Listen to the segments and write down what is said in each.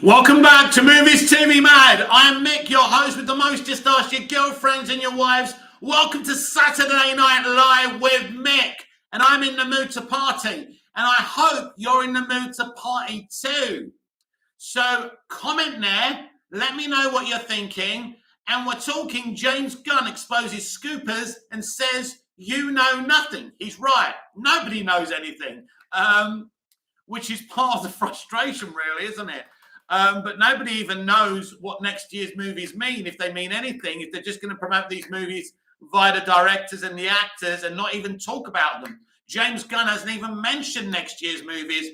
Welcome back to Movies TV Mad. I'm Mick, your host with the most. Just ask your girlfriends and your wives. Welcome to Saturday Night Live with Mick. And I'm in the mood to party. And I hope you're in the mood to party too. So comment there. Let me know what you're thinking. And we're talking James Gunn exposes scoopers and says, you know nothing. He's right. Nobody knows anything. Which is part of the frustration, really, isn't it? But nobody even knows what next year's movies mean, if they mean anything, if they're just going to promote these movies via the directors and the actors and not even talk about them. James Gunn hasn't even mentioned next year's movies.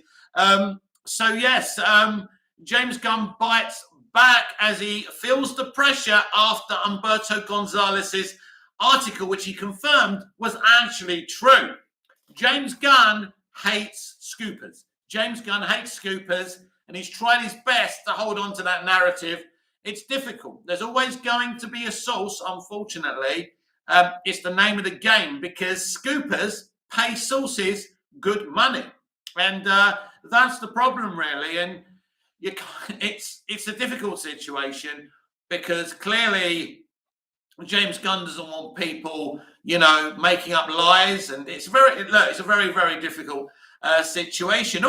James Gunn bites back as he feels the pressure after Humberto Gonzalez's article, which he confirmed was actually true. James Gunn hates scoopers. James Gunn hates scoopers. And he's tried his best to hold on to that narrative. It's difficult. There's always going to be a source, unfortunately. It's the name of the game because scoopers pay sources good money. And that's the problem, really. And it's a difficult situation because clearly James Gunn doesn't want people, making up lies. And it's a very, very difficult situation.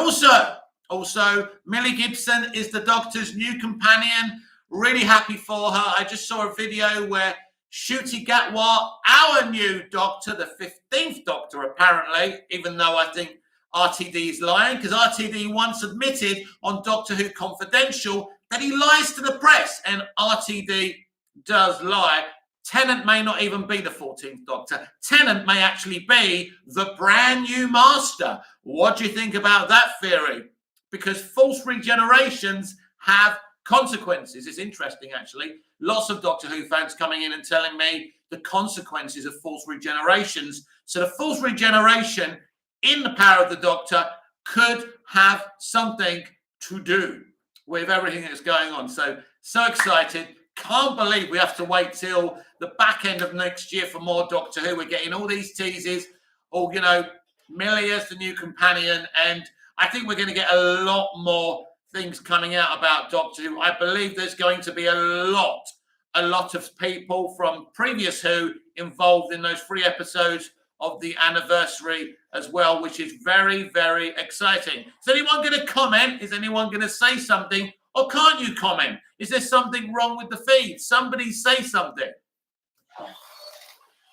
Also, Millie Gibson is the Doctor's new companion. Really happy for her. I just saw a video where Ncuti Gatwa, our new Doctor, the 15th Doctor apparently, even though I think RTD is lying, because RTD once admitted on Doctor Who Confidential that he lies to the press, and RTD does lie. Tennant may not even be the 14th Doctor. Tennant may actually be the brand new Master. What do you think about that theory? Because false regenerations have consequences. It's interesting, actually. Lots of Doctor Who fans coming in and telling me the consequences of false regenerations. So the false regeneration in the power of the Doctor could have something to do with everything that's going on. So excited. Can't believe we have to wait till the back end of next year for more Doctor Who. We're getting all these teases. Millie as the new companion, and I think we're going to get a lot more things coming out about Doctor Who. I believe there's going to be a lot of people from previous Who involved in those 3 episodes of the anniversary as well, which is very, very exciting. Is anyone going to comment? Is anyone going to say something? Or can't you comment? Is there something wrong with the feed? Somebody say something.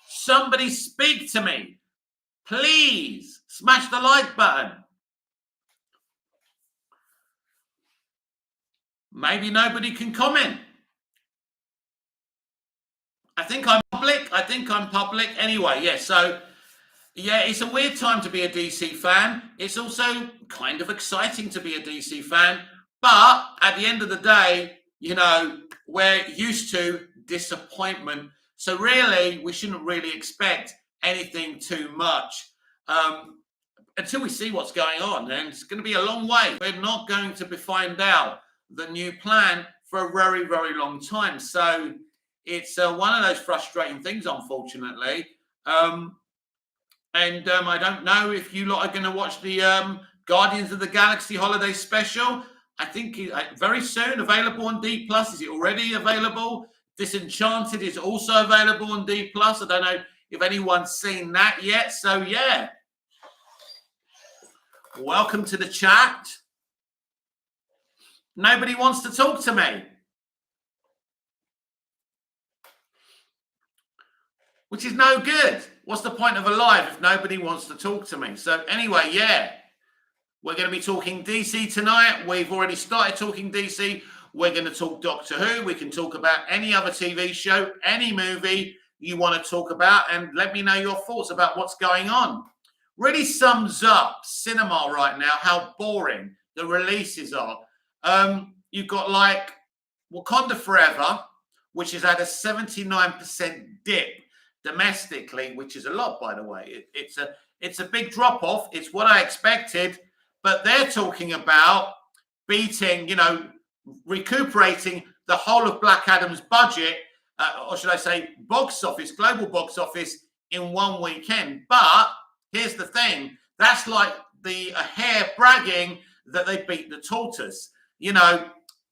Somebody speak to me. Please smash the like button. Maybe nobody can comment. I think I'm public. Anyway, it's a weird time to be a DC fan. It's also kind of exciting to be a DC fan. But at the end of the day, we're used to disappointment. So really, we shouldn't really expect anything too much until we see what's going on. And it's going to be a long way. We're not going to find out the new plan for a very, very long time. So it's one of those frustrating things, unfortunately. I don't know if you lot are going to watch the Guardians of the Galaxy Holiday Special. I think very soon, available on D+. Is it already available? Disenchanted is also available on D+. I don't know if anyone's seen that yet. So, yeah. Welcome to the chat. Nobody wants to talk to me. Which is no good. What's the point of a live if nobody wants to talk to me? So anyway, yeah. We're going to be talking DC tonight. We've already started talking DC. We're going to talk Doctor Who. We can talk about any other TV show, any movie you want to talk about, and let me know your thoughts about what's going on. Really sums up cinema right now, how boring the releases are. You've got like Wakanda Forever, which has had a 79% dip domestically, which is a lot, by the way. It's a big drop off. It's what I expected, but they're talking about beating, recuperating the whole of Black Adam's budget, or should I say global box office in one weekend. But here's the thing. That's like the hare bragging that they beat the tortoise.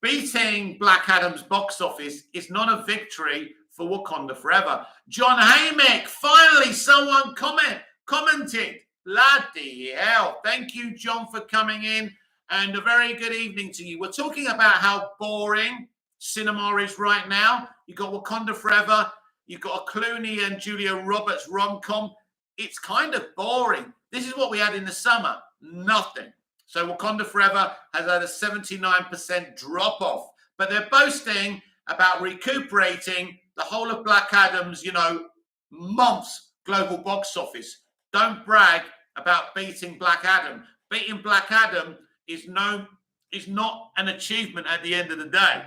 Beating Black Adam's box office is not a victory for Wakanda Forever. John Haymick, finally someone commented. Bloody hell. Thank you, John, for coming in. And a very good evening to you. We're talking about how boring cinema is right now. You've got Wakanda Forever. You've got a Clooney and Julia Roberts rom-com. It's kind of boring. This is what we had in the summer. Nothing. So Wakanda Forever has had a 79% drop-off. But they're boasting about recuperating the whole of Black Adam's, months global box office. Don't brag about beating Black Adam. Beating Black Adam is not an achievement at the end of the day.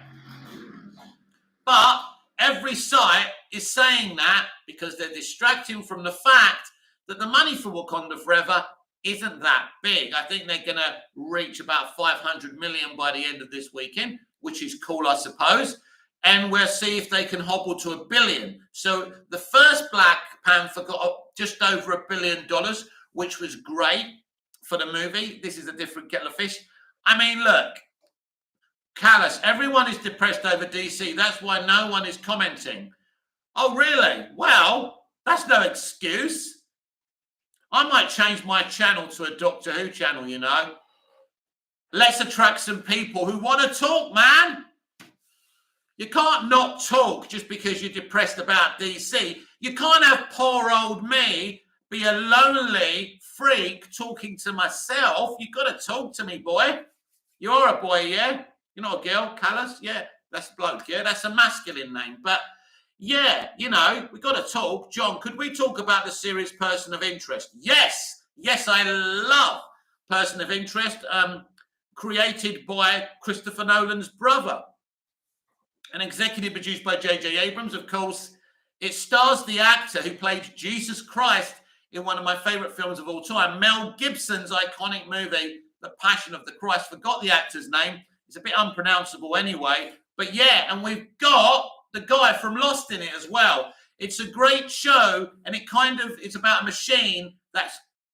But every site is saying that because they're distracting from the fact that the money for Wakanda Forever isn't that big. I think they're going to reach about 500 million by the end of this weekend, which is cool, I suppose. And we'll see if they can hobble to $1 billion. So the first Black Panther got just over $1 billion, which was great for the movie. This is a different kettle of fish. I mean, look, Callus, everyone is depressed over DC. That's why no one is commenting. Oh, really? Well, that's no excuse. I might change my channel to a Doctor Who channel, Let's attract some people who want to talk, man. You can't not talk just because you're depressed about DC. You can't have poor old me be a lonely freak talking to myself. You've got to talk to me, boy. You're a boy, yeah? You're not a girl, Callus? Yeah, that's a bloke, yeah? That's a masculine name. But, yeah, we've got to talk. John, could we talk about the series Person of Interest? Yes. Yes, I love Person of Interest, created by Christopher Nolan's brother and executive produced by J.J. Abrams, of course. It stars the actor who played Jesus Christ in one of my favorite films of all time, Mel Gibson's iconic movie, The Passion of the Christ. Forgot the actor's name. It's a bit unpronounceable anyway. But yeah, and we've got the guy from Lost in it as well. It's a great show, and it's about a machine that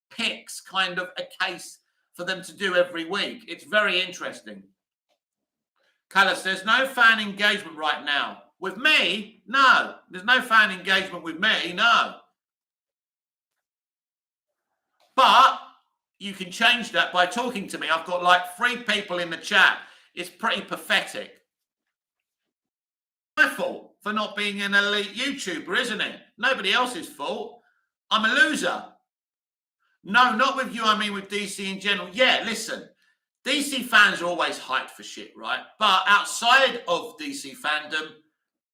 picks kind of a case for them to do every week. It's very interesting. Callus, there's no fan engagement right now. With me? No. There's no fan engagement with me? No. But you can change that by talking to me. I've got like 3 people in the chat. It's pretty pathetic. My fault for not being an elite YouTuber, isn't it? Nobody else's fault. I'm a loser. No, not with you. I mean with DC in general. Yeah, listen. DC fans are always hyped for shit, right? But outside of DC fandom,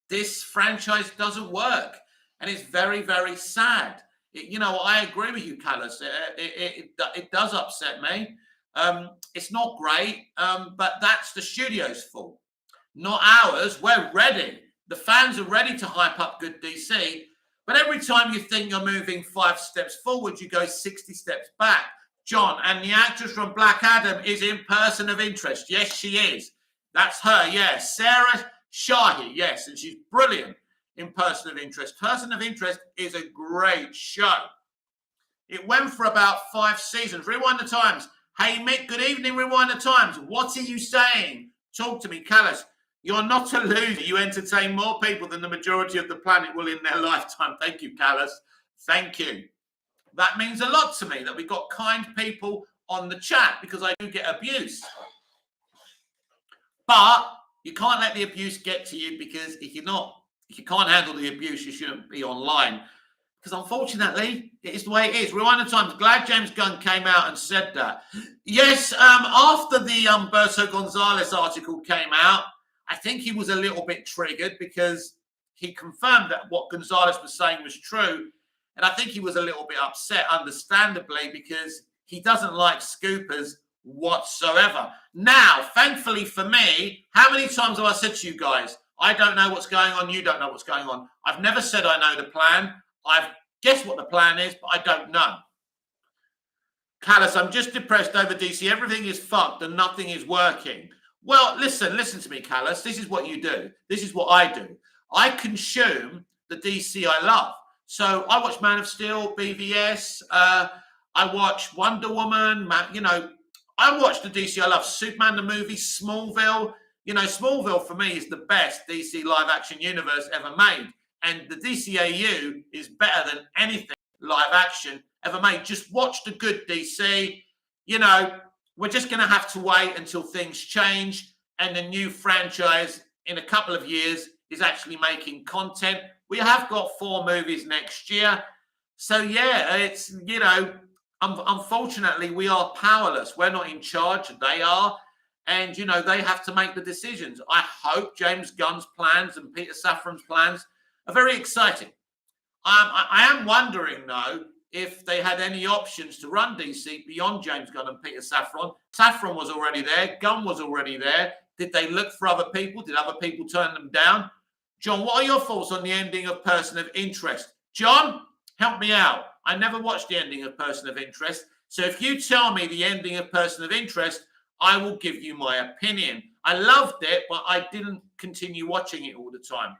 this franchise doesn't work. And it's very, very sad. I agree with you, Callus. It does upset me. It's not great, but that's the studio's fault, not ours. We're ready. The fans are ready to hype up good DC. But every time you think you're moving 5 steps forward, you go 60 steps back. John, and the actress from Black Adam is in Person of Interest. Yes, she is. That's her, yes. Sarah Shahi, yes, and she's brilliant in Person of Interest. Person of Interest is a great show. It went for about 5 seasons. Rewind the Times. Hey, Mick, good evening, Rewind the Times. What are you saying? Talk to me, Callus. You're not a loser. You entertain more people than the majority of the planet will in their lifetime. Thank you, Callus. Thank you. That means a lot to me that we've got kind people on the chat because I do get abuse. But you can't let the abuse get to you because if you can't handle the abuse, you shouldn't be online. Because unfortunately, it is the way it is. Rewind the Times. Glad James Gunn came out and said that. Yes, after the Humberto Gonzalez article came out, I think he was a little bit triggered because he confirmed that what Gonzalez was saying was true. And I think he was a little bit upset, understandably, because he doesn't like scoopers whatsoever. Now, thankfully for me, how many times have I said to you guys, I don't know what's going on, you don't know what's going on. I've never said I know the plan. I've guessed what the plan is, but I don't know. Callus, I'm just depressed over DC. Everything is fucked and nothing is working. Well, listen to me, Callus. This is what you do. This is what I do. I consume the DC I love. So I watch Man of Steel, BVS. I watch Wonder Woman. I watch the DC I love. Superman, the movie, Smallville. You know, Smallville for me is the best DC live action universe ever made. And the DCAU is better than anything live action ever made. Just watch the good DC. You know, we're just going to have to wait until things change and the new franchise in a couple of years is actually making content. We have got 4 movies next year. So, yeah, it's, you know, unfortunately, we are powerless. We're not in charge. They are. And, you know, they have to make the decisions. I hope James Gunn's plans and Peter Safran's plans are very exciting. I am wondering, though, if they had any options to run DC beyond James Gunn and Peter Safran. Safran was already there. Gunn was already there. Did they look for other people? Did other people turn them down? John, what are your thoughts on the ending of Person of Interest? John, help me out. I never watched the ending of Person of Interest. So if you tell me the ending of Person of Interest, I will give you my opinion. I loved it, but I didn't continue watching it all the time.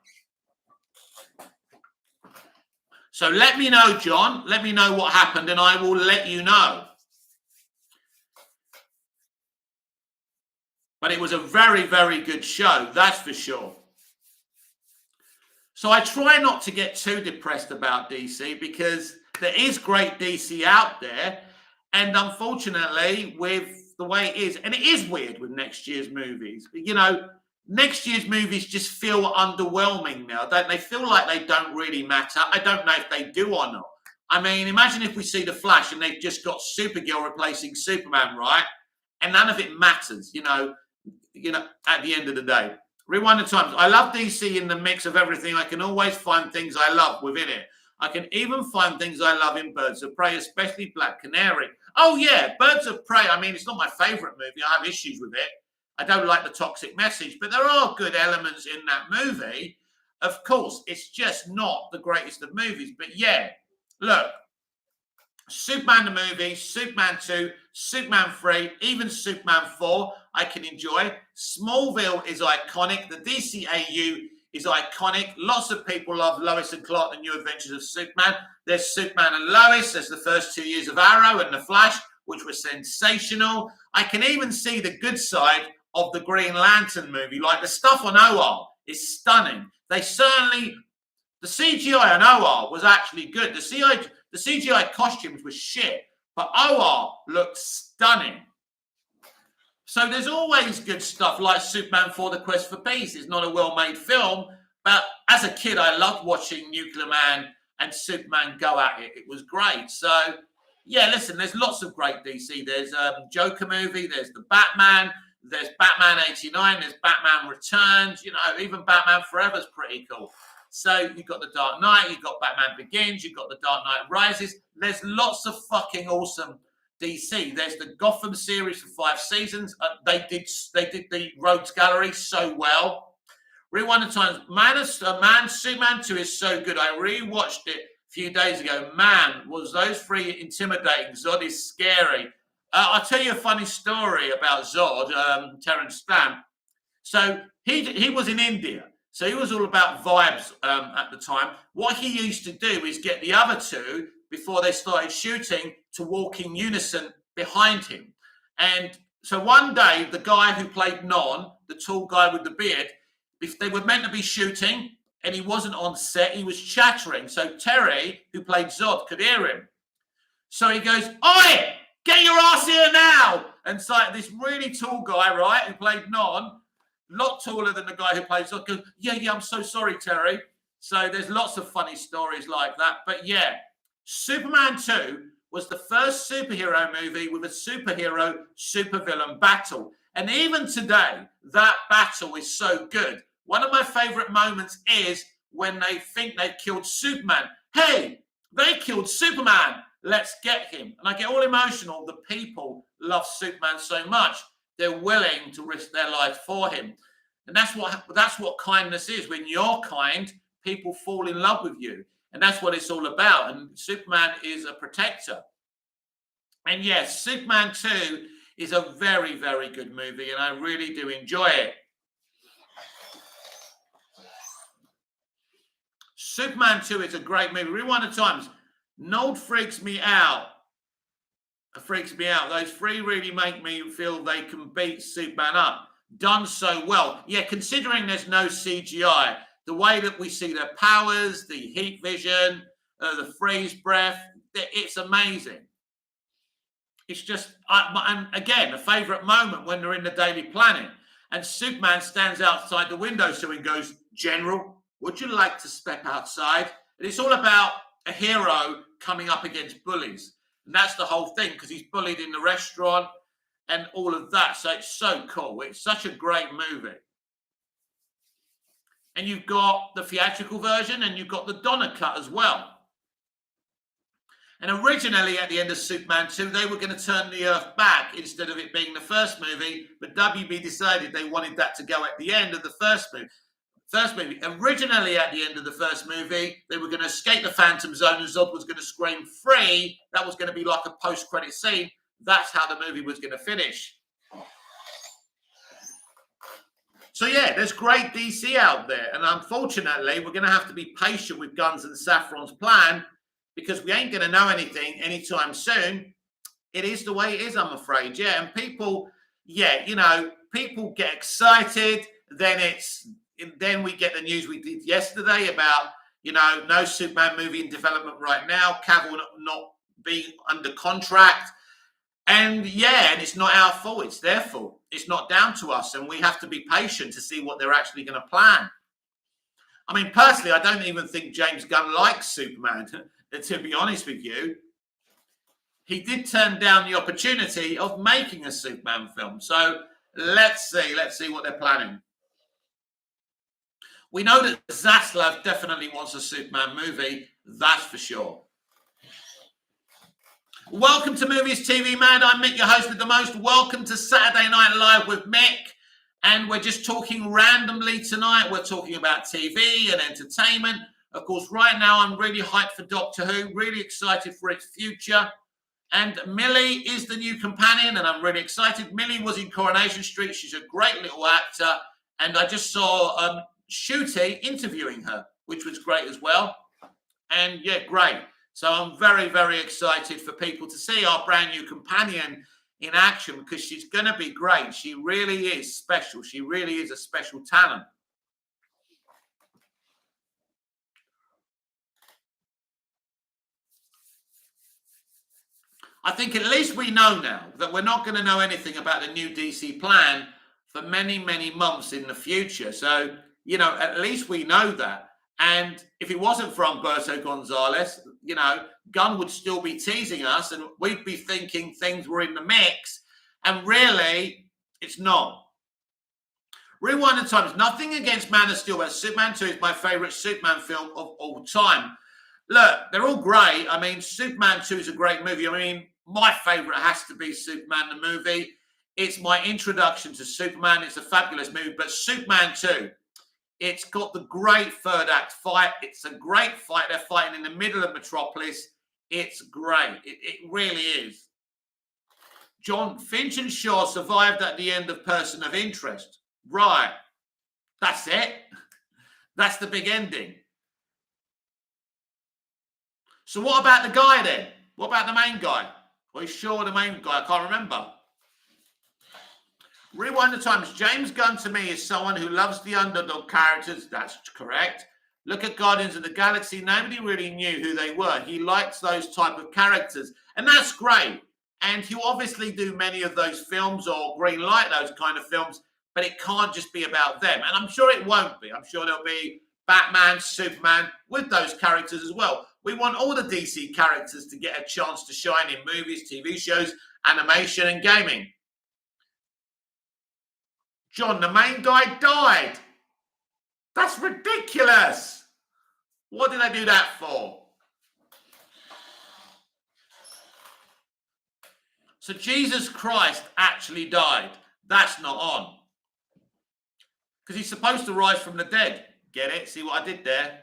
So let me know, John. Let me know what happened, and I will let you know. But it was a very, very good show, that's for sure. So I try not to get too depressed about DC because there is great DC out there. And unfortunately, with the way it is, and it is weird with next year's movies, you know, next year's movies just feel underwhelming now, don't they? Feel like they don't really matter. I don't know if they do or not. I mean, imagine if we see The Flash and they've just got Supergirl replacing Superman, right? And none of it matters, you know, at the end of the day. Rewind the times. I love DC in the mix of everything. I can always find things I love within it. I can even find things I love in Birds of Prey, especially Black Canary. Oh, yeah, Birds of Prey. I mean, it's not my favorite movie. I have issues with it. I don't like the toxic message, but there are good elements in that movie. Of course, it's just not the greatest of movies. But yeah, look, Superman the movie, Superman 2, Superman 3, even Superman 4, I can enjoy. Smallville is iconic. The DCAU is iconic. Lots of people love Lois and Clark, The New Adventures of Superman. There's Superman and Lois. There's the first 2 years of Arrow and The Flash, which was sensational. I can even see the good side of the Green Lantern movie. Like the stuff on OR is stunning. The CGI on OR was actually good. The CGI costumes were shit, but OR looked stunning. So there's always good stuff like Superman 4, The Quest for Peace. It's not a well-made film, but as a kid, I loved watching Nuclear Man and Superman go at it. It was great. So, yeah, listen, there's lots of great DC. There's Joker movie. There's the Batman. There's Batman 89. There's Batman Returns. You know, even Batman Forever is pretty cool. So you've got The Dark Knight. You've got Batman Begins. You've got The Dark Knight Rises. There's lots of fucking awesome DC. There's the Gotham series for 5 seasons. They did the Rogues Gallery so well. Rewind the times. Superman 2 is so good. I rewatched it a few days ago. Man, was those 3 intimidating. Zod is scary. I'll tell you a funny story about Zod, Terrence Stamp. So he was in India. So he was all about vibes at the time. What he used to do is get the other 2, before they started shooting, to walk in unison behind him. And so one day, the guy who played Non, the tall guy with the beard, if they were meant to be shooting and he wasn't on set, he was chattering. So Terry, who played Zod, could hear him. So he goes, "Oi, get your ass here now!" And so this really tall guy, right, who played Non, a lot taller than the guy who played Zod, goes, yeah, I'm so sorry, Terry. So there's lots of funny stories like that. But yeah, Superman 2 was the first superhero movie with a superhero supervillain battle. And even today, that battle is so good. One of my favorite moments is when they think they've killed Superman. Hey, they killed Superman. Let's get him. And I get all emotional. The people love Superman so much. They're willing to risk their life for him. And that's what kindness is. When you're kind, people fall in love with you. And that's what it's all about. And Superman is a protector. And yes, Superman 2 is a very, very good movie. And I really do enjoy it. Superman 2 is a great movie. Rewind the times. Nold freaks me out. Those 3 really make me feel they can beat Superman up. done so well. Yeah, considering there's no CGI, the way that we see their powers, the heat vision, the freeze breath, it's amazing. It's just, and again, a favourite moment when they're in the Daily Planet and Superman stands outside the windowsill and goes, "General, would you like to step outside?" And it's all about a hero coming up against bullies. And that's the whole thing, because he's bullied in the restaurant and all of that. So it's so cool. It's such a great movie. And you've got the theatrical version and you've got the Donner cut as well. And originally, at the end of Superman 2, they were going to turn the Earth back instead of it being the first movie. But WB decided they wanted that to go at the end of the first movie. Originally, at the end of the first movie, they were going to escape the Phantom Zone and Zod was going to scream free. That was going to be like a post-credit scene. That's how the movie was going to finish. So, yeah, there's great DC out there. And unfortunately, we're going to have to be patient with Gunn's and Safran's plan, because we ain't going to know anything anytime soon. It is the way it is, I'm afraid. Yeah, and people, people get excited. Then we get the news we did yesterday about, no Superman movie in development right now. Cavill not being under contract. And it's not our fault. It's their fault. It's not down to us. And we have to be patient to see what they're actually going to plan. I mean, personally, I don't even think James Gunn likes Superman. To be honest with you, he did turn down the opportunity of making a Superman film. So let's see what they're planning. We know that Zaslav definitely wants a Superman movie. That's for sure. Welcome to Movies TV Mad. I'm Mick, your host with the most. Welcome to Saturday Night Live with Mick. And we're just talking randomly tonight. We're talking about TV and entertainment. Of course, right now I'm really hyped for Doctor Who, really excited for its future. And Millie is the new companion, and I'm really excited. Millie was in Coronation Street. She's a great little actor. And I just saw Shooty interviewing her, which was great as well. And great. So I'm very, very excited for people to see our brand new companion in action, because she's going to be great. She really is special. She really is a special talent. I think at least we know now that we're not going to know anything about the new DC plan for many, many months in the future. So, at least we know that. And if it wasn't for Humberto Gonzalez, Gunn would still be teasing us and we'd be thinking things were in the mix. And really, it's not. Rewind the times. Nothing against Man of Steel, but Superman 2 is my favorite Superman film of all time. Look, they're all great. I mean, Superman 2 is a great movie. I mean, my favorite has to be Superman the movie. It's my introduction to Superman. It's a fabulous movie. But Superman 2, it's got the great third act fight. It's a great fight. They're fighting in the middle of Metropolis. It's great. It really is. John Finch and Shaw survived at the end of Person of Interest. Right. That's it. That's the big ending. So what about the guy then? What about the main guy? Well, he's sure the main guy. I can't remember. Rewind the times. James Gunn to me is someone who loves the underdog characters. That's correct. Look at Guardians of the Galaxy. Nobody really knew who they were. He likes those type of characters. And that's great. And he'll obviously do many of those films or green light those kind of films. But it can't just be about them. And I'm sure it won't be. I'm sure there'll be Batman, Superman with those characters as well. We want all the DC characters to get a chance to shine in movies, TV shows, animation, and gaming. John, the main guy, died. That's ridiculous. What did they do that for? So Jesus Christ actually died. That's not on. Because he's supposed to rise from the dead. Get it? See what I did there?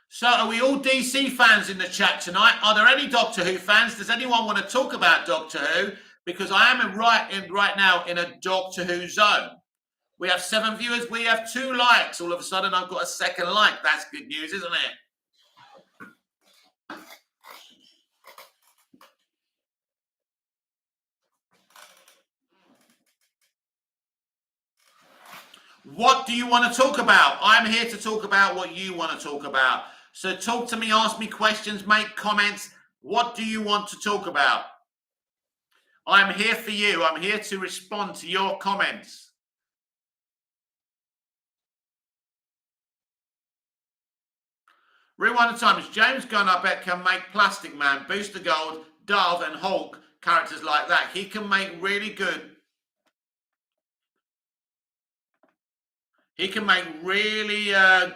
So are we all DC fans in the chat tonight? Are there any Doctor Who fans? Does anyone want to talk about Doctor Who? Because I am right now in a Doctor Who zone. We have 7 viewers. We have 2 likes. All of a sudden, I've got a second like. That's good news, isn't it? What do you want to talk about? I'm here to talk about what you want to talk about. So talk to me, ask me questions, make comments. What do you want to talk about? I'm here for you. I'm here to respond to your comments. Rewind the times. James Gunn, I bet, can make Plastic Man, Booster Gold, Dove, and Hulk characters like that. He can make really good. He can make really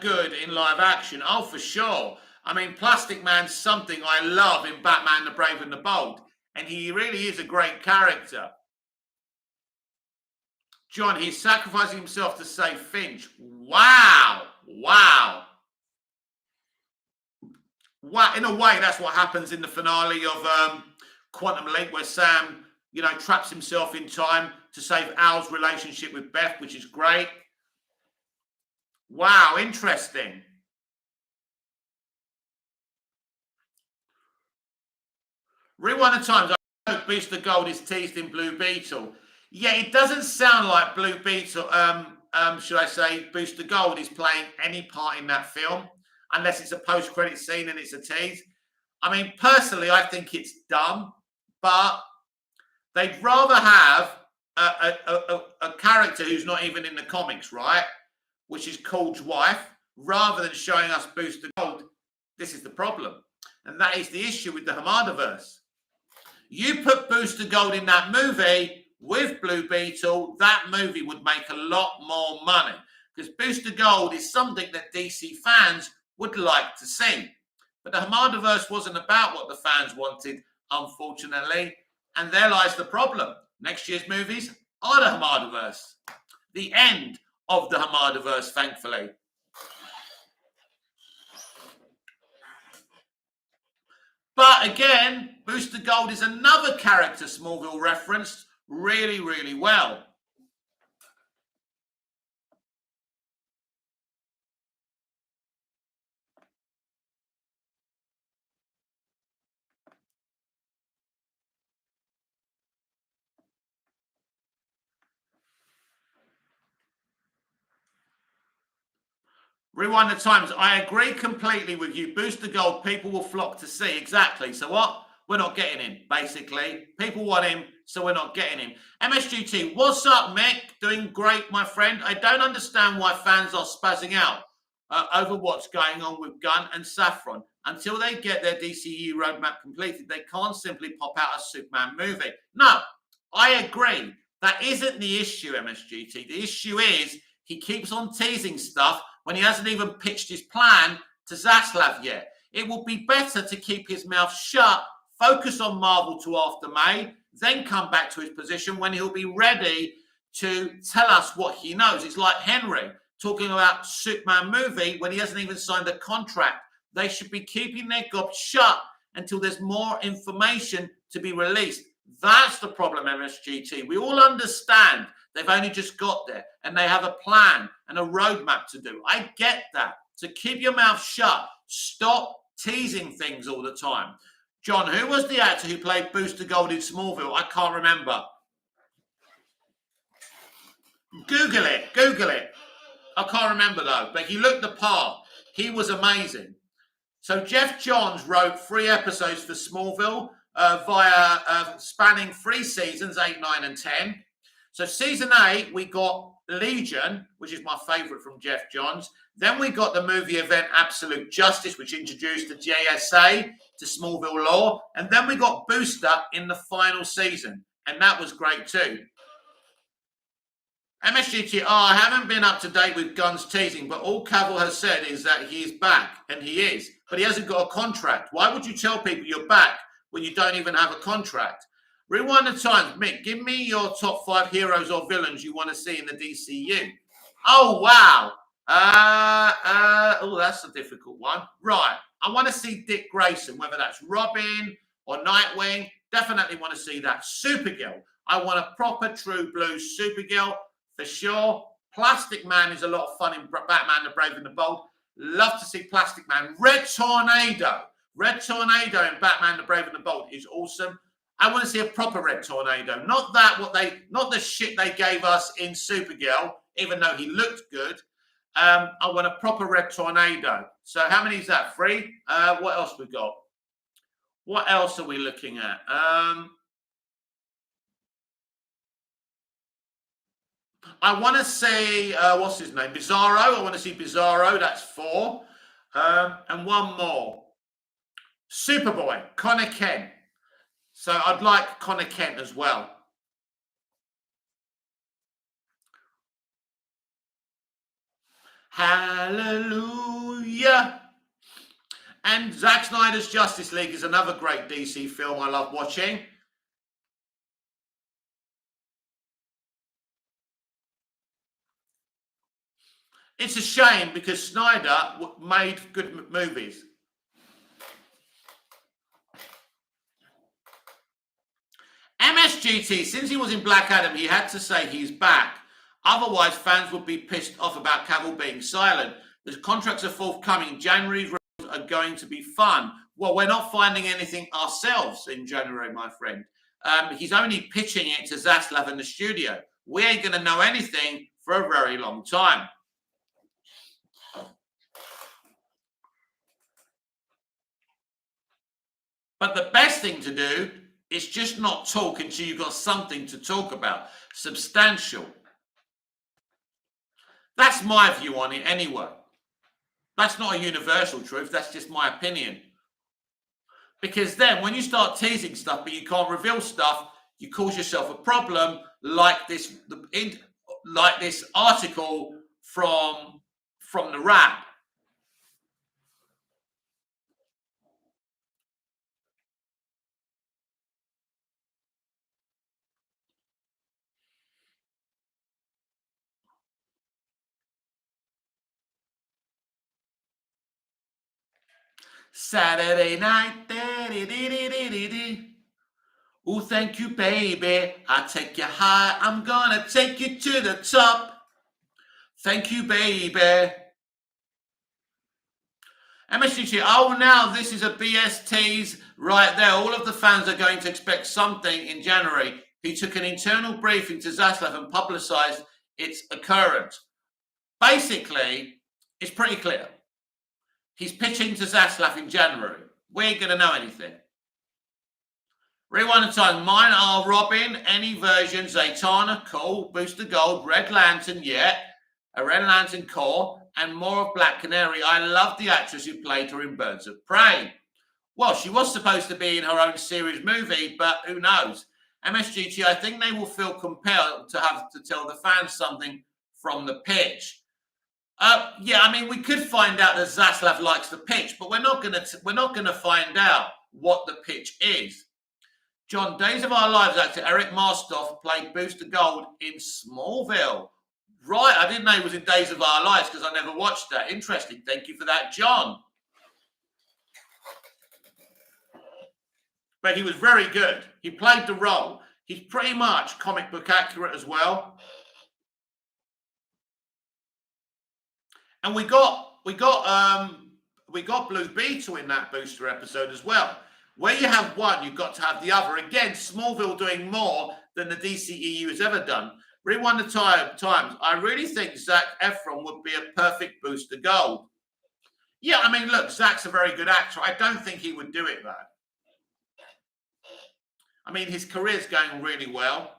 good in live action. Oh, for sure. I mean, Plastic Man's something I love in Batman the Brave and the Bold. And he really is a great character. John, he's sacrificing himself to save Finch. Wow. Wow. Wow. In a way, that's what happens in the finale of Quantum Leap, where Sam, traps himself in time to save Al's relationship with Beth, which is great. Wow, interesting. Rewind the times. I hope Booster Gold is teased in Blue Beetle. Yeah, it doesn't sound like Blue Beetle, should I say, Booster Gold is playing any part in that film, unless it's a post-credit scene and it's a tease. I mean, personally, I think it's dumb, but they'd rather have a character who's not even in the comics, right? Which is Cold's wife, rather than showing us Booster Gold. This is the problem. And that is the issue with the Hamadaverse. You put Booster Gold in that movie with Blue Beetle, that movie would make a lot more money. Because Booster Gold is something that DC fans would like to see. But the Hamadaverse wasn't about what the fans wanted, unfortunately. And there lies the problem. Next year's movies are the Hamadaverse. The end of the Hamadaverse, thankfully. But again, Booster Gold is another character Smallville referenced really, really well. Rewind the times. I agree completely with you. Booster Gold, people will flock to see. Exactly. So what? We're not getting him, basically. People want him, so we're not getting him. MSGT, what's up, Mick? Doing great, my friend. I don't understand why fans are spazzing out over what's going on with Gunn and Saffron. Until they get their DCU roadmap completed, they can't simply pop out a Superman movie. No, I agree. That isn't the issue, MSGT. The issue is he keeps on teasing stuff when he hasn't even pitched his plan to Zaslav yet. It will be better to keep his mouth shut, focus on Marvel to after May, then come back to his position when he'll be ready to tell us what he knows. It's like Henry talking about Superman movie when he hasn't even signed a contract. They should be keeping their gob shut until there's more information to be released. That's the problem, MSGT. We all understand they've only just got there and they have a plan and a roadmap to do. I get that. So keep your mouth shut. Stop teasing things all the time. John, who was the actor who played Booster Gold in Smallville? I can't remember. Google it. I can't remember though, but he looked the part. He was amazing. So Jeff Johns wrote 3 episodes for Smallville via spanning 3 seasons, 8, 9, and 10. So season 8, we got Legion, which is my favorite from Jeff Johns. Then we got the movie event Absolute Justice, which introduced the JSA to Smallville lore. And then we got Booster in the final season. And that was great too. MSGT, I haven't been up to date with Gunn's teasing, but all Cavill has said is that he is back, and he is. But he hasn't got a contract. Why would you tell people you're back when you don't even have a contract? Rewind the times. Mick, give me your top 5 heroes or villains you want to see in the DCU. Oh, wow. That's a difficult one. Right. I want to see Dick Grayson, whether that's Robin or Nightwing. Definitely want to see that. Supergirl. I want a proper true blue Supergirl for sure. Plastic Man is a lot of fun in Batman the Brave and the Bold. Love to see Plastic Man. Red Tornado in Batman the Brave and the Bold is awesome. I want to see a proper Red Tornado, not not the shit they gave us in Supergirl, even though he looked good. I want a proper Red Tornado. So how many is that? 3? What else we got? What else are we looking at? I want to see what's his name? Bizarro. I want to see Bizarro. That's 4. And one more. Superboy, Connor Kent. So I'd like Connor Kent as well. Hallelujah. And Zack Snyder's Justice League is another great DC film I love watching. It's a shame because Snyder made good movies. MSGT, since he was in Black Adam, he had to say he's back. Otherwise, fans would be pissed off about Cavill being silent. The contracts are forthcoming. January's are going to be fun. Well, we're not finding anything ourselves in January, my friend. He's only pitching it to Zaslav in the studio. We ain't going to know anything for a very long time. But the best thing to do is just not talk until you've got something to talk about. Substantial. That's my view on it anyway. That's not a universal truth. That's just my opinion. Because then when you start teasing stuff but you can't reveal stuff, you cause yourself a problem like this article from the Wrap. Saturday night. Oh, thank you, baby. I take you high. I'm gonna take you to the top. Thank you, baby. MSGT, oh, now this is a BS tease right there. All of the fans are going to expect something in January. He took an internal briefing to Zaslav and publicized its occurrence. Basically, it's pretty clear. He's pitching to Zaslav in January. We ain't going to know anything. Rewind the time. Mine are Robin, any version, Zatanna, cool, Booster Gold, Red Lantern, yeah, a Red Lantern core, and more of Black Canary. I love the actress who played her in Birds of Prey. Well, she was supposed to be in her own series movie, but who knows? MSGT, I think they will feel compelled to have to tell the fans something from the pitch. Yeah, I mean, we could find out that Zaslav likes the pitch, but we're not gonna find out what the pitch is. John, Days of Our Lives actor Eric Marstoff played Booster Gold in Smallville. Right, I didn't know he was in Days of Our Lives because I never watched that. Interesting. Thank you for that, John. But he was very good. He played the role. He's pretty much comic book accurate as well. And we got Blue Beetle in that Booster episode as well. Where you have one, you've got to have the other. Again, Smallville doing more than the DCEU has ever done. Rewind the times. I really think Zac Efron would be a perfect Booster Gold. Yeah, I mean, look, Zac's a very good actor. I don't think he would do it, though. I mean, his career's going really well.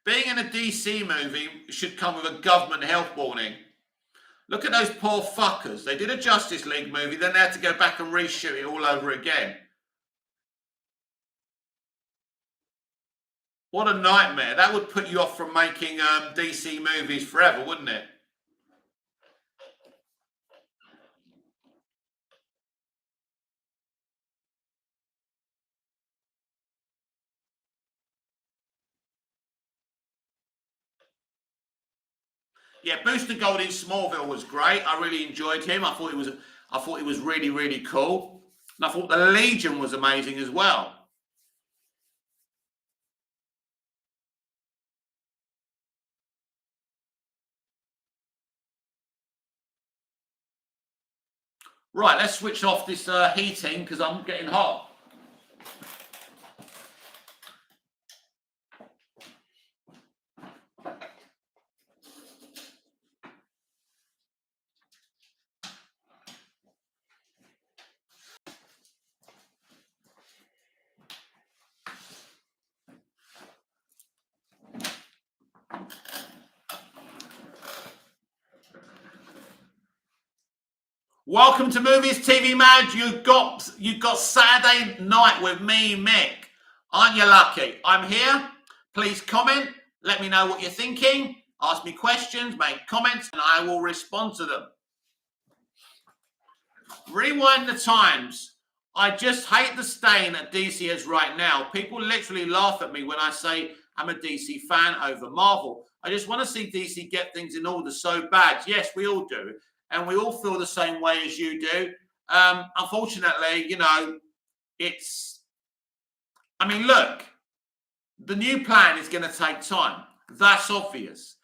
Being in a DC movie should come with a government health warning. Look at those poor fuckers. They did a Justice League movie, then they had to go back and reshoot it all over again. What a nightmare. That would put you off from making DC movies forever, wouldn't it? Yeah, Booster Gold in Smallville was great. I really enjoyed him. I thought he was really, really cool. And I thought the Legion was amazing as well. Right, let's switch off this heating because I'm getting hot. Welcome to Movies TV Mad. You've got Saturday night with me, Mick. Aren't you lucky? I'm here. Please comment. Let me know what you're thinking. Ask me questions, make comments, and I will respond to them. Rewind the times. I just hate the stain that DC is right now. People literally laugh at me when I say I'm a DC fan over Marvel. I just want to see DC get things in order so bad. Yes, we all do. And we all feel the same way as you do. Unfortunately, look, the new plan is going to take time. That's obvious.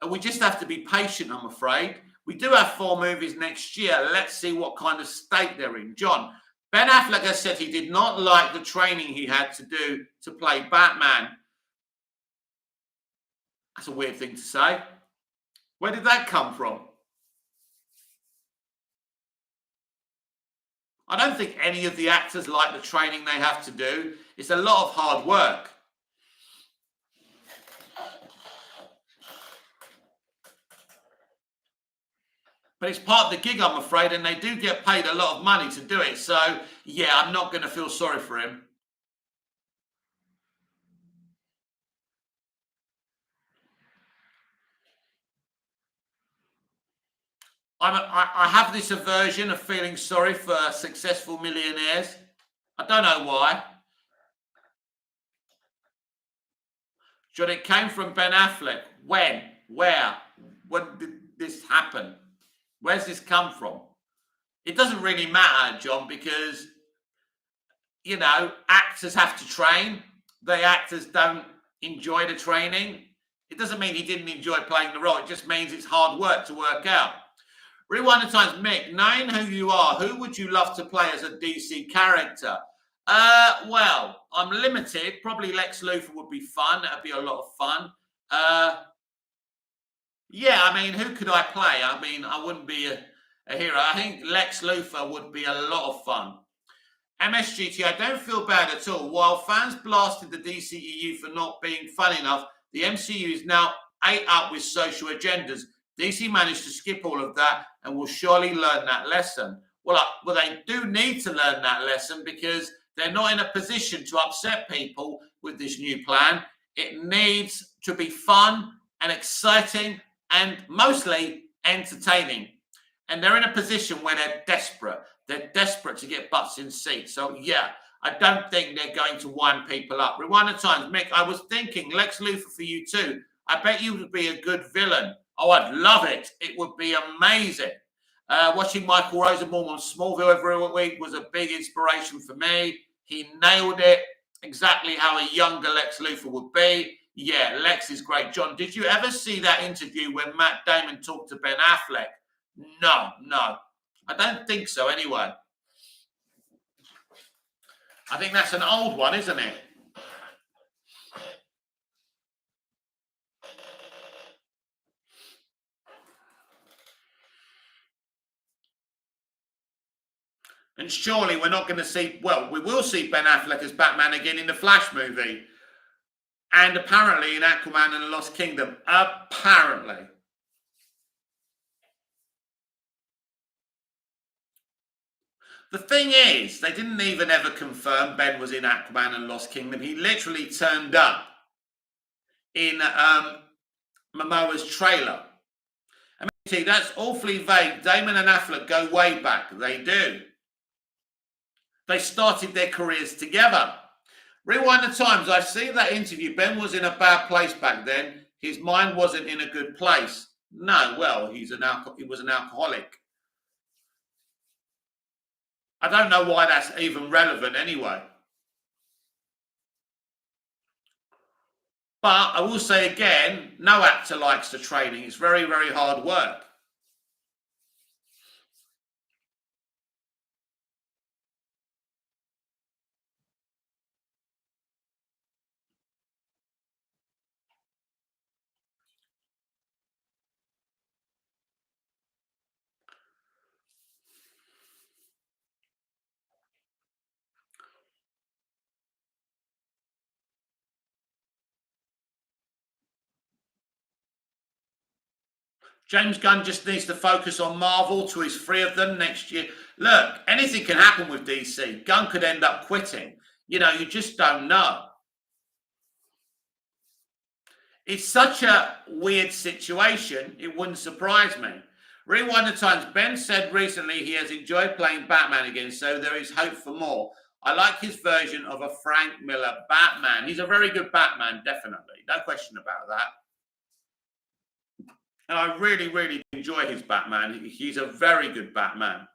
And we just have to be patient, I'm afraid. We do have 4 movies next year. Let's see what kind of state they're in. John, Ben Affleck has said he did not like the training he had to do to play Batman. That's a weird thing to say. Where did that come from? I don't think any of the actors like the training they have to do. It's a lot of hard work. But it's part of the gig, I'm afraid, and they do get paid a lot of money to do it. So, yeah, I'm not going to feel sorry for him. I have this aversion of feeling sorry for successful millionaires. I don't know why. John, it came from Ben Affleck. When? Where? When did this happen? Where's this come from? It doesn't really matter, John, because, actors have to train. The actors don't enjoy the training. It doesn't mean he didn't enjoy playing the role. It just means it's hard work to work out. Rewind the times, Mick, knowing who you are, who would you love to play as a DC character? Well, I'm limited. Probably Lex Luthor would be fun. That'd be a lot of fun. Who could I play? I wouldn't be a hero. I think Lex Luthor would be a lot of fun. MSGT, I don't feel bad at all. While fans blasted the DCEU for not being fun enough, the MCU is now ate up with social agendas. DC managed to skip all of that and will surely learn that lesson. Well, they do need to learn that lesson because they're not in a position to upset people with this new plan. It needs to be fun and exciting and mostly entertaining. And they're in a position where they're desperate. They're desperate to get butts in seats. So, yeah, I don't think they're going to wind people up. Rewind the times. Mick, I was thinking Lex Luthor for you too. I bet you would be a good villain. Oh, I'd love it. It would be amazing. Watching Michael Rosenbaum on Smallville every week was a big inspiration for me. He nailed it exactly how a younger Lex Luthor would be. Yeah, Lex is great. John, did you ever see that interview when Matt Damon talked to Ben Affleck? No. I don't think so anyway. I think that's an old one, isn't it? And surely we're not going to see, we will see Ben Affleck as Batman again in the Flash movie. And apparently in Aquaman and the Lost Kingdom. Apparently. The thing is, they didn't even ever confirm Ben was in Aquaman and Lost Kingdom. He literally turned up in Momoa's trailer. I mean, that's awfully vague. Damon and Affleck go way back. They do. They started their careers together. Rewind the times. I've seen that interview. Ben was in a bad place back then. His mind wasn't in a good place. No, well, he was an alcoholic. I don't know why that's even relevant anyway. But I will say again, no actor likes the training. It's very, very hard work. James Gunn just needs to focus on Marvel till he's free of them next year. Look, anything can happen with DC. Gunn could end up quitting. You know, you just don't know. It's such a weird situation, it wouldn't surprise me. Rewind the Times. Ben said recently he has enjoyed playing Batman again, so there is hope for more. I like his version of a Frank Miller Batman. He's a very good Batman, definitely. No question about that. And I really, really enjoy his Batman. He's a very good Batman.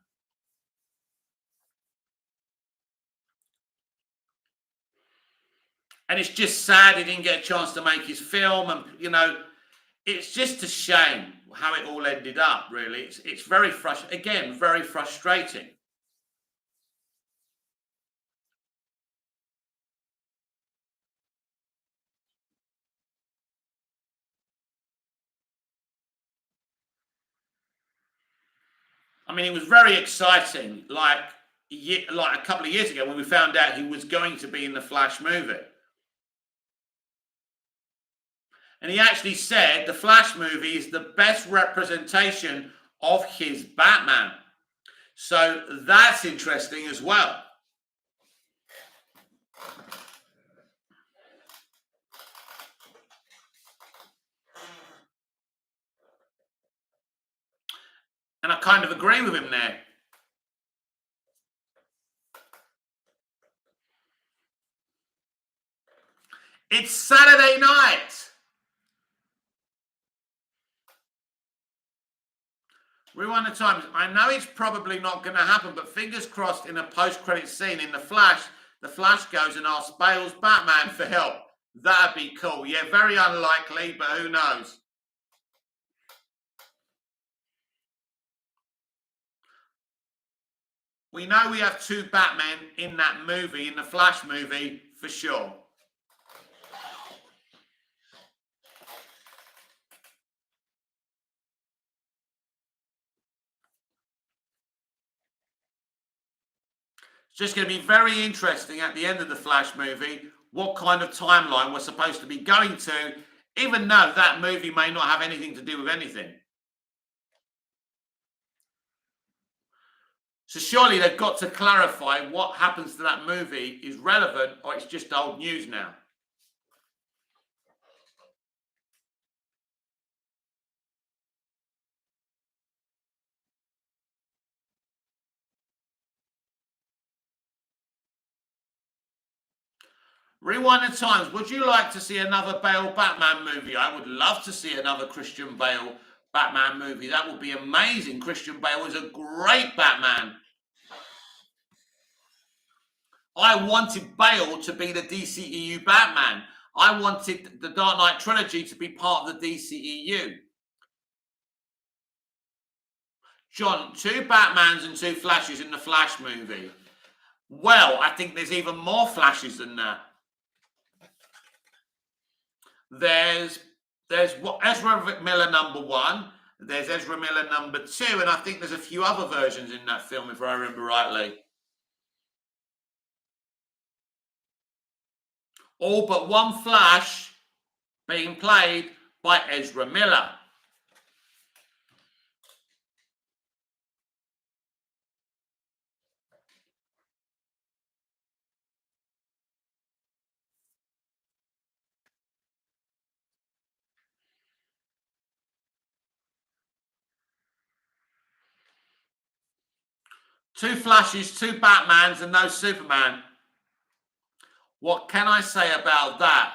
And it's just sad he didn't get a chance to make his film. And, you know, it's just a shame how it all ended up, really. It's very frustrating. Again, very frustrating. I mean, it was very exciting, like a couple of years ago when we found out he was going to be in the Flash movie. And he actually said the Flash movie is the best representation of his Batman. So that's interesting as well. And I kind of agree with him there. It's Saturday night. Rewind the Times. I know it's probably not going to happen, but fingers crossed in a post-credit scene in The Flash, the Flash goes and asks Bale's Batman for help. That'd be cool. Yeah, very unlikely, but who knows? We know we have two Batmen in that movie, in the Flash movie, for sure. It's just going to be very interesting at the end of the Flash movie what kind of timeline we're supposed to be going to, even though that movie may not have anything to do with anything. So surely they've got to clarify what happens to that movie is relevant or it's just old news now. Rewind the Times. Would you like to see another Bale Batman movie? I would love to see another Christian Bale Batman movie. That would be amazing. Christian Bale is a great Batman. I wanted Bale to be the DCEU Batman. I wanted the Dark Knight trilogy to be part of the DCEU. John, two Batmans and two Flashes in the Flash movie. Well, I think there's even more Flashes than that. There's Ezra Miller #1. There's Ezra Miller #2, and I think there's a few other versions in that film, if I remember rightly. All but one Flash being played by Ezra Miller. Two Flashes, two Batmans, and no Superman. What can I say about that?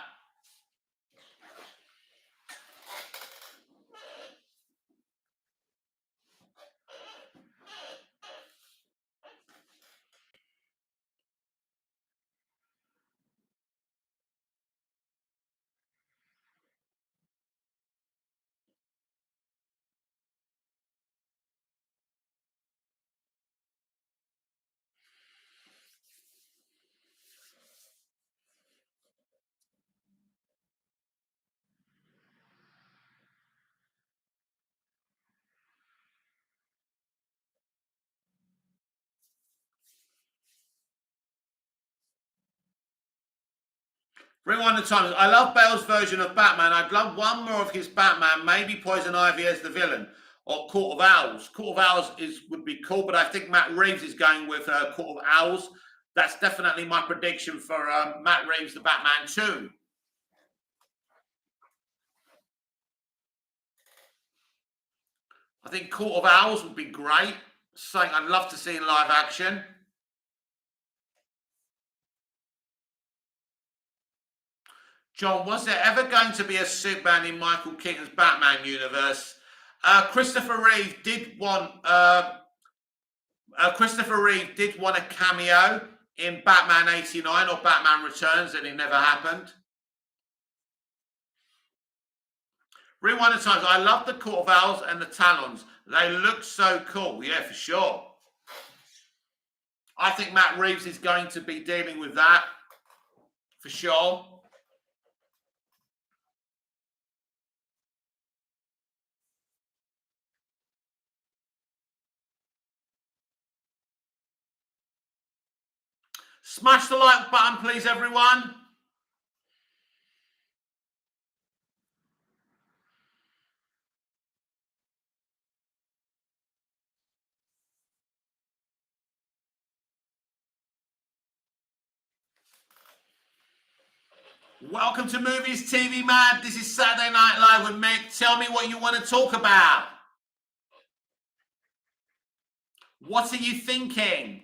Rewind the times. I love Bale's version of Batman. I'd love one more of his Batman, maybe Poison Ivy as the villain, or Court of Owls. Court of Owls would be cool, but I think Matt Reeves is going with Court of Owls. That's definitely my prediction for Matt Reeves, the Batman 2. I think Court of Owls would be great. Something I'd love to see in live action. John, was there ever going to be a Superman in Michael Keaton's Batman universe? Christopher Reeve did want a cameo in Batman 89 or Batman Returns, and it never happened. Rewind the times. I love the Court of Owls and the Talons. They look so cool. Yeah, for sure. I think Matt Reeves is going to be dealing with that for sure. Smash the like button, please, everyone. Welcome to Movies TV Mad. This is Saturday Night Live with Mick. Tell me what you want to talk about. What are you thinking?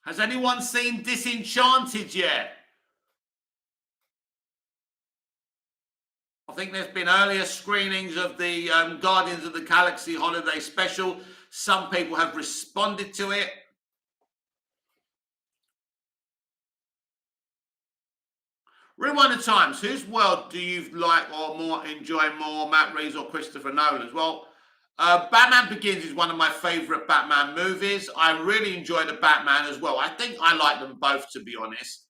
Has anyone seen Disenchanted yet? I think there's been earlier screenings of the Guardians of the Galaxy Holiday Special. Some people have responded to it. Rewind the times. Whose world do you like or enjoy more, Matt Reeves or Christopher Nolan's? Well, Batman Begins is one of my favourite Batman movies. I really enjoy the Batman as well. I think I like them both, to be honest.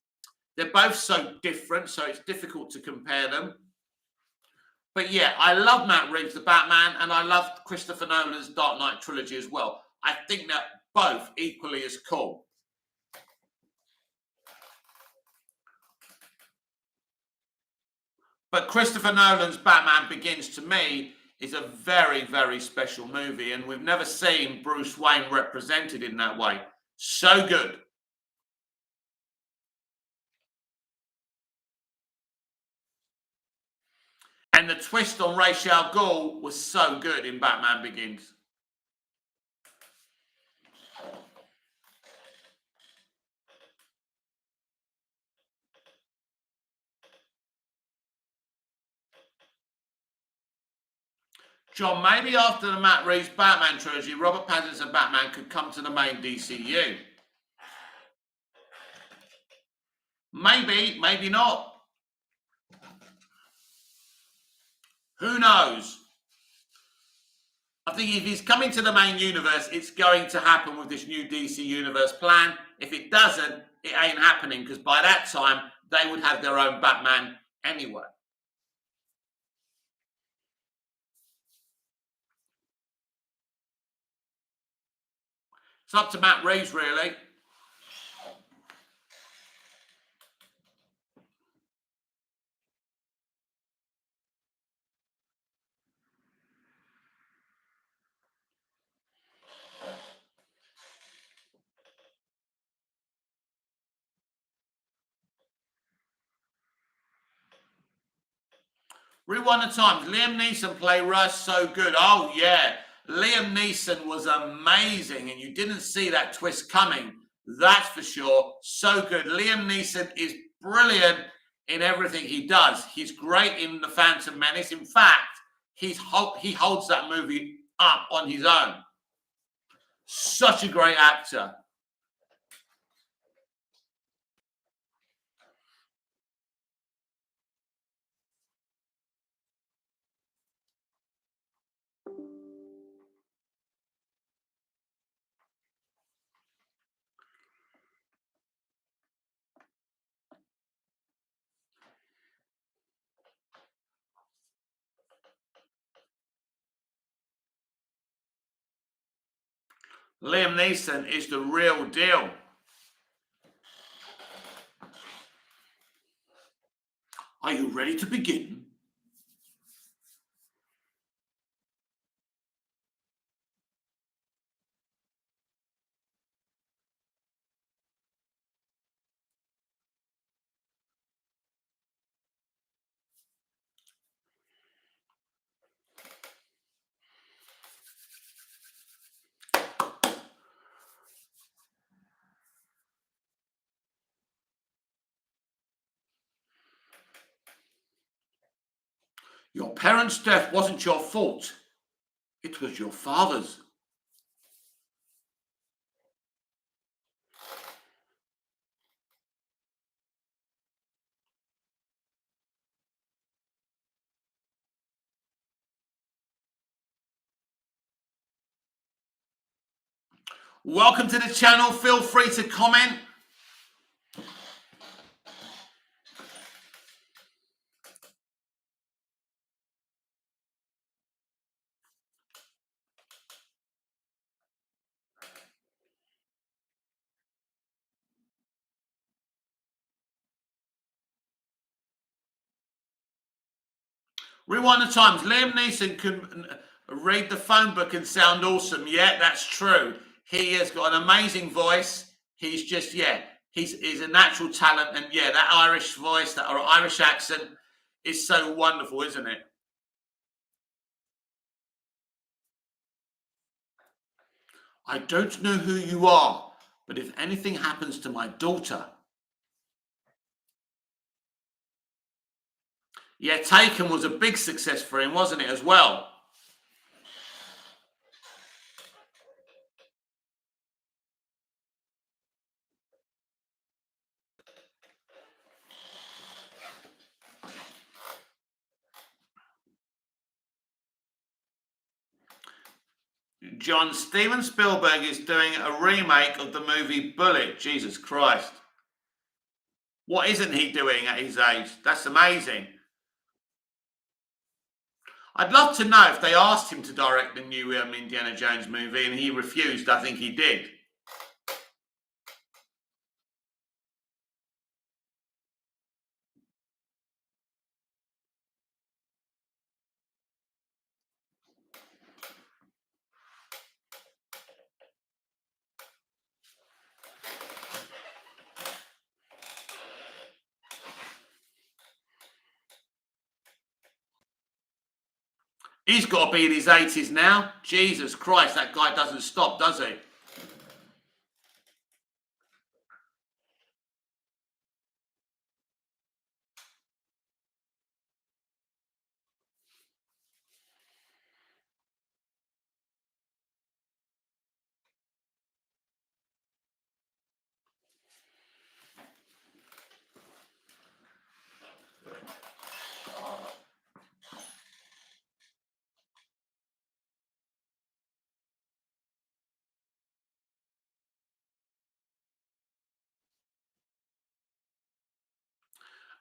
They're both so different, so it's difficult to compare them. But yeah, I love Matt Reeves, the Batman, and I love Christopher Nolan's Dark Knight trilogy as well. I think they're both equally as cool. But Christopher Nolan's Batman Begins, to me, is a very, very special movie, and we've never seen Bruce Wayne represented in that way. So good. And the twist on Ra's al Ghul was so good in Batman Begins. John, maybe after the Matt Reeves Batman trilogy, Robert Pattinson Batman could come to the main DCU. Maybe, maybe not. Who knows? I think if he's coming to the main universe, it's going to happen with this new DC Universe plan. If it doesn't, it ain't happening, because by that time, they would have their own Batman anyway. It's up to Matt Reeves, really. Rewind the times. Liam Neeson play Russ so good. Oh, yeah. Liam Neeson was amazing, and you didn't see that twist coming. That's for sure. So good. Liam Neeson is brilliant in everything he does. He's great in The Phantom Menace. In fact, he holds that movie up on his own. Such a great actor. Liam Neeson is the real deal. Are you ready to begin? Your parents' death wasn't your fault. It was your father's. Welcome to the channel. Feel free to comment. Rewind the times. Liam Neeson can read the phone book and sound awesome. Yeah, that's true. He has got an amazing voice. He's just, he's a natural talent. And yeah, that Irish voice, that Irish accent is so wonderful, isn't it? I don't know who you are, but if anything happens to my daughter. Yeah, Taken was a big success for him, wasn't it, as well? John, Steven Spielberg is doing a remake of the movie Bullet. Jesus Christ. What isn't he doing at his age? That's amazing. I'd love to know if they asked him to direct the new Indiana Jones movie and he refused. I think he did. He's got to be in his 80s now. Jesus Christ, that guy doesn't stop, does he?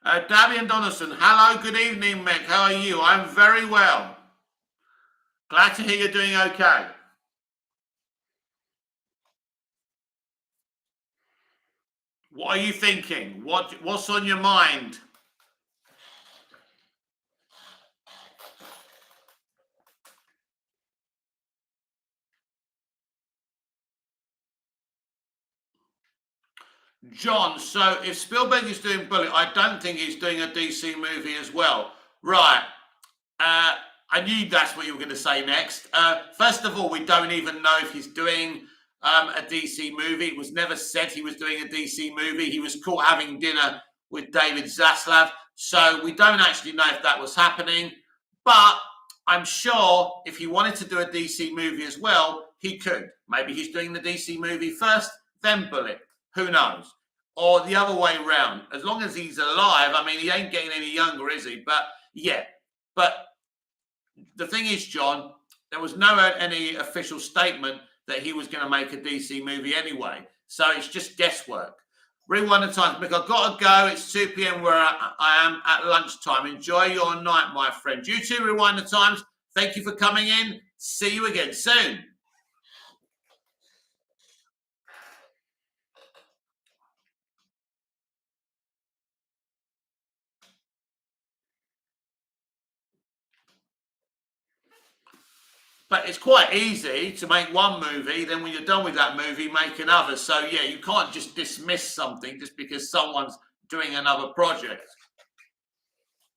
Davian Donaldson, hello, good evening, Mick. How are you? I'm very well. Glad to hear you're doing okay. What are you thinking? What's on your mind? John, so if Spielberg is doing Bullet, I don't think he's doing a DC movie as well. Right. I knew that's what you were going to say next. First of all, we don't even know if he's doing a DC movie. It was never said he was doing a DC movie. He was caught having dinner with David Zaslav. So we don't actually know if that was happening. But I'm sure if he wanted to do a DC movie as well, he could. Maybe he's doing the DC movie first, then Bullet. Who knows? Or the other way around. As long as he's alive, I mean, he ain't getting any younger, is he? But yeah. But the thing is, John, there was no any official statement that he was going to make a DC movie anyway. So it's just guesswork. Rewind the times, Mick. I've got to go. It's 2 p.m. where I am at lunchtime. Enjoy your night, my friend. You too, Rewind the times. Thank you for coming in. See you again soon. But it's quite easy to make one movie, then when you're done with that movie, make another. So yeah, you can't just dismiss something just because someone's doing another project.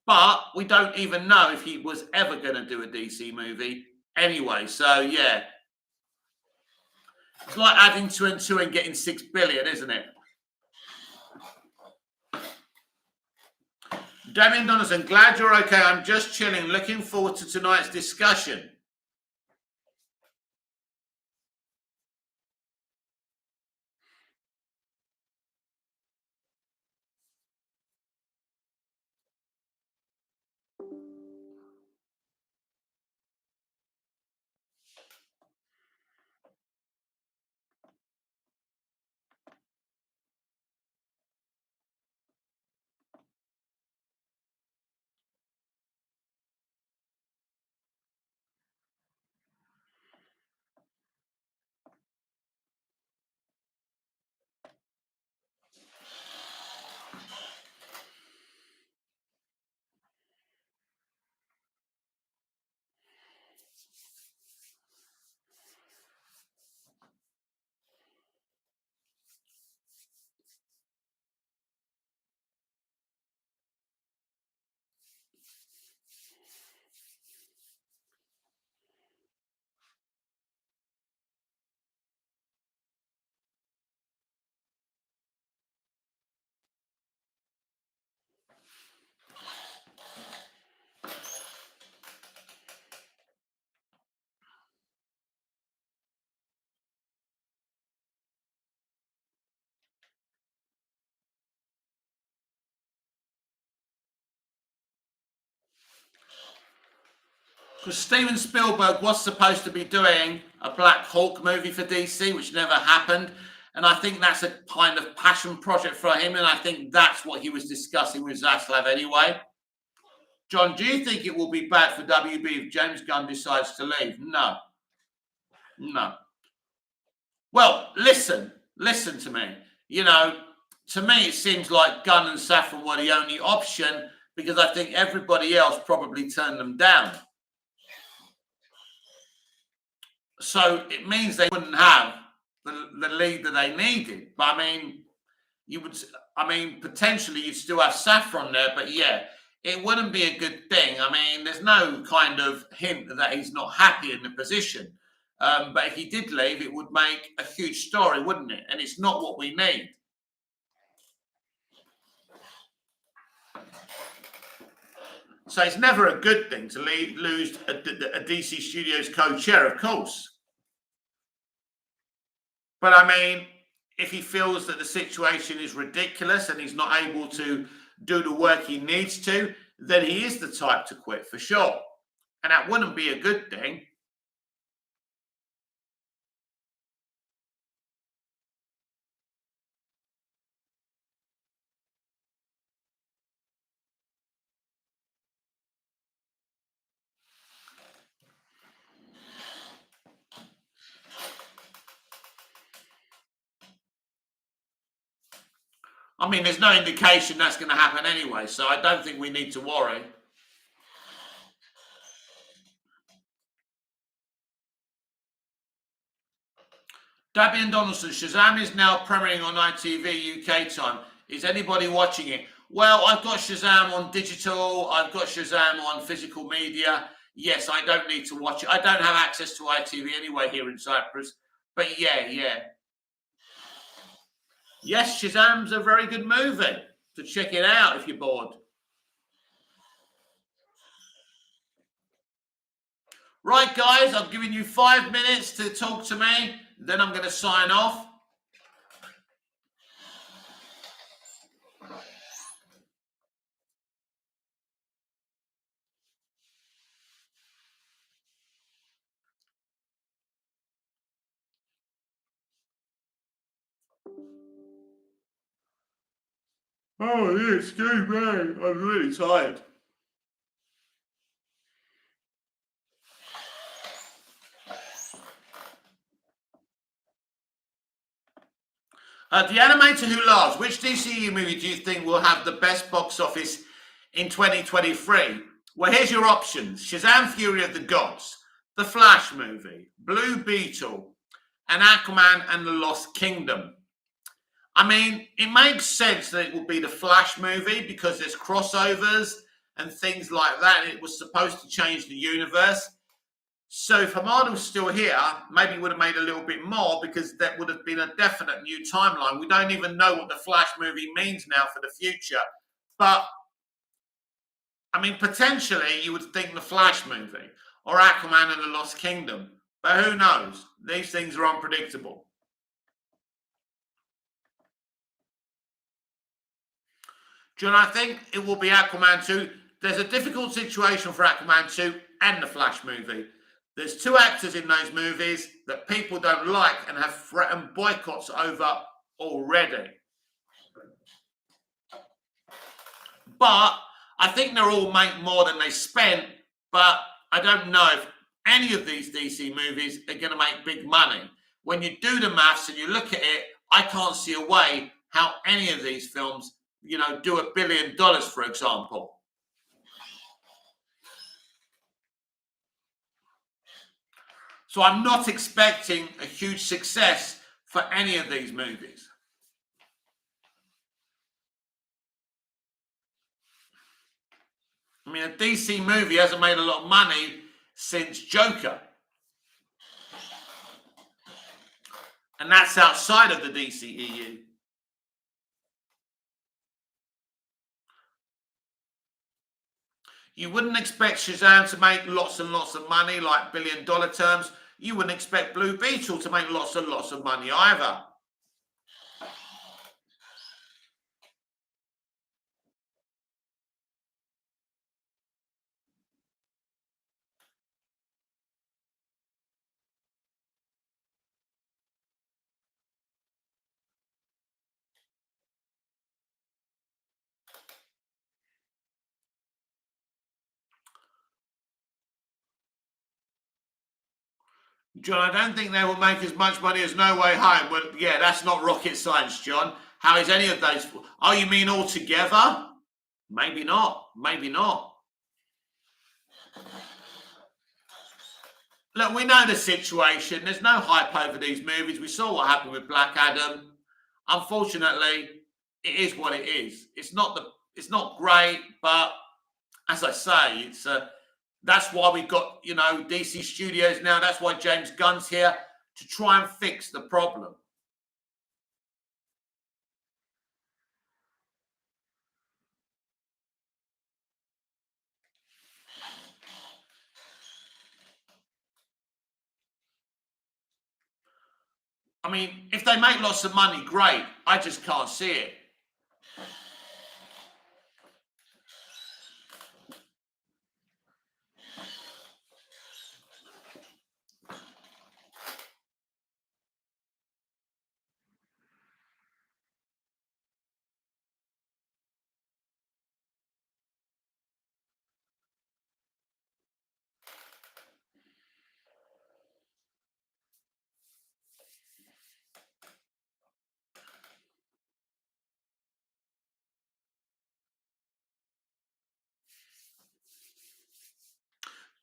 But we don't even know if he was ever going to do a DC movie anyway. So yeah, it's like adding 2 and 2 and getting 6 billion, isn't it? Damien Donaldson, glad you're okay. I'm just chilling. Looking forward to tonight's discussion. Because Steven Spielberg was supposed to be doing a Black Hawk movie for DC, which never happened. And I think that's a kind of passion project for him. And I think that's what he was discussing with Zaslav anyway. John, do you think it will be bad for WB if James Gunn decides to leave? No. No. Well, listen to me. You know, to me, it seems like Gunn and Safran were the only option because I think everybody else probably turned them down. So it means they wouldn't have the lead that they needed. But potentially you'd still have Safran there, but yeah, it wouldn't be a good thing. I mean, there's no kind of hint that he's not happy in the position. But if he did leave, it would make a huge story, wouldn't it? And it's not what we need. So it's never a good thing to lose a DC Studios co-chair, of course. But I mean, if he feels that the situation is ridiculous and he's not able to do the work he needs to, then he is the type to quit for sure. And that wouldn't be a good thing. I mean, there's no indication that's going to happen anyway, so I don't think we need to worry. Dabian Donaldson, Shazam is now premiering on ITV UK time. Is anybody watching it? Well, I've got Shazam on digital. I've got Shazam on physical media. Yes, I don't need to watch it. I don't have access to ITV anyway here in Cyprus. But yeah. Yes, Shazam's a very good movie. So check it out if you're bored. Right, guys, I've given you 5 minutes to talk to me. Then I'm going to sign off. Oh, yeah, excuse me. I'm really tired. The Animator Who Laughs. Which DCU movie do you think will have the best box office in 2023? Well, here's your options. Shazam! Fury of the Gods, the Flash movie, Blue Beetle, and Aquaman and the Lost Kingdom. I mean, it makes sense that it will be the Flash movie because there's crossovers and things like that. It was supposed to change the universe. So if Hamad's still here, maybe it would have made a little bit more because that would have been a definite new timeline. We don't even know what the Flash movie means now for the future. But, I mean, potentially you would think the Flash movie or Aquaman and the Lost Kingdom. But who knows? These things are unpredictable. John, I think it will be Aquaman 2. There's a difficult situation for Aquaman 2 and the Flash movie. There's two actors in those movies that people don't like and have threatened boycotts over already. But I think they'll all make more than they spent. But I don't know if any of these DC movies are going to make big money. When you do the maths and you look at it, I can't see a way how any of these films, do $1 billion, for example. So I'm not expecting a huge success for any of these movies. I mean, a DC movie hasn't made a lot of money since Joker. And that's outside of the DCEU. You wouldn't expect Shazam to make lots and lots of money, like $1 billion terms. You wouldn't expect Blue Beetle to make lots and lots of money either. John, I don't think they will make as much money as No Way Home. Well, yeah, that's not rocket science, John. How is any of those? Oh, you mean all together? Maybe not. Maybe not. Look, we know the situation. There's no hype over these movies. We saw what happened with Black Adam. Unfortunately, it is what it is. It's not great, but as I say, that's why we've got, DC Studios now. That's why James Gunn's here to try and fix the problem. I mean, if they make lots of money, great. I just can't see it.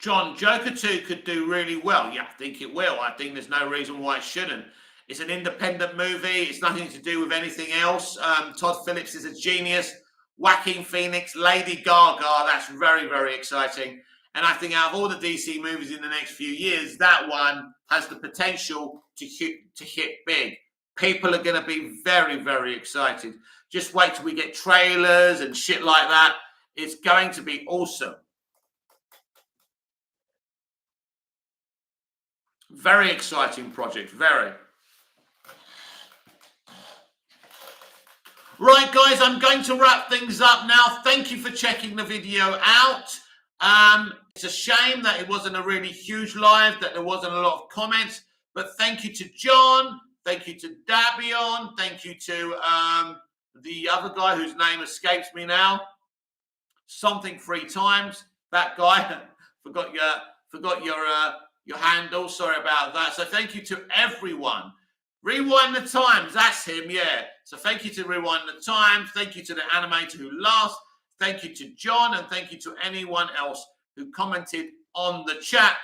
John, Joker 2 could do really well. Yeah, I think it will. I think there's no reason why it shouldn't. It's an independent movie. It's nothing to do with anything else. Todd Phillips is a genius. Joaquin Phoenix, Lady Gaga. That's very, very exciting. And I think out of all the DC movies in the next few years, that one has the potential to hit big. People are going to be very, very excited. Just wait till we get trailers and shit like that. It's going to be awesome. Very exciting project, very. Right, guys, I'm going to wrap things up now. Thank you for checking the video out. It's a shame that it wasn't a really huge live, that there wasn't a lot of comments, but thank you to John, thank you to Dabion, thank you to the other guy whose name escapes me now. Something 3 times. That guy, forgot your handle. Sorry about that. So thank you to everyone. Rewind the Times. That's him. Yeah. So thank you to Rewind the Times. Thank you to the animator who laughed. Thank you to John, and thank you to anyone else who commented on the chat.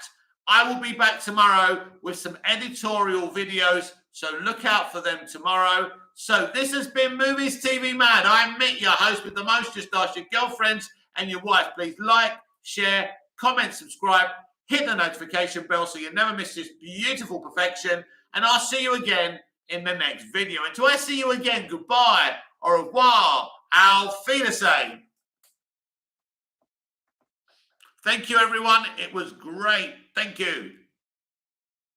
I will be back tomorrow with some editorial videos, so look out for them tomorrow. So this has been Movies TV Mad. I'm Mick, your host with the most. Just ask your girlfriends and your wife. Please like, share, comment, subscribe, hit the notification bell so you never miss this beautiful perfection. And I'll see you again in the next video. Until I see you again, goodbye, au revoir, auf Wiedersehen. Thank you, everyone. It was great. Thank you.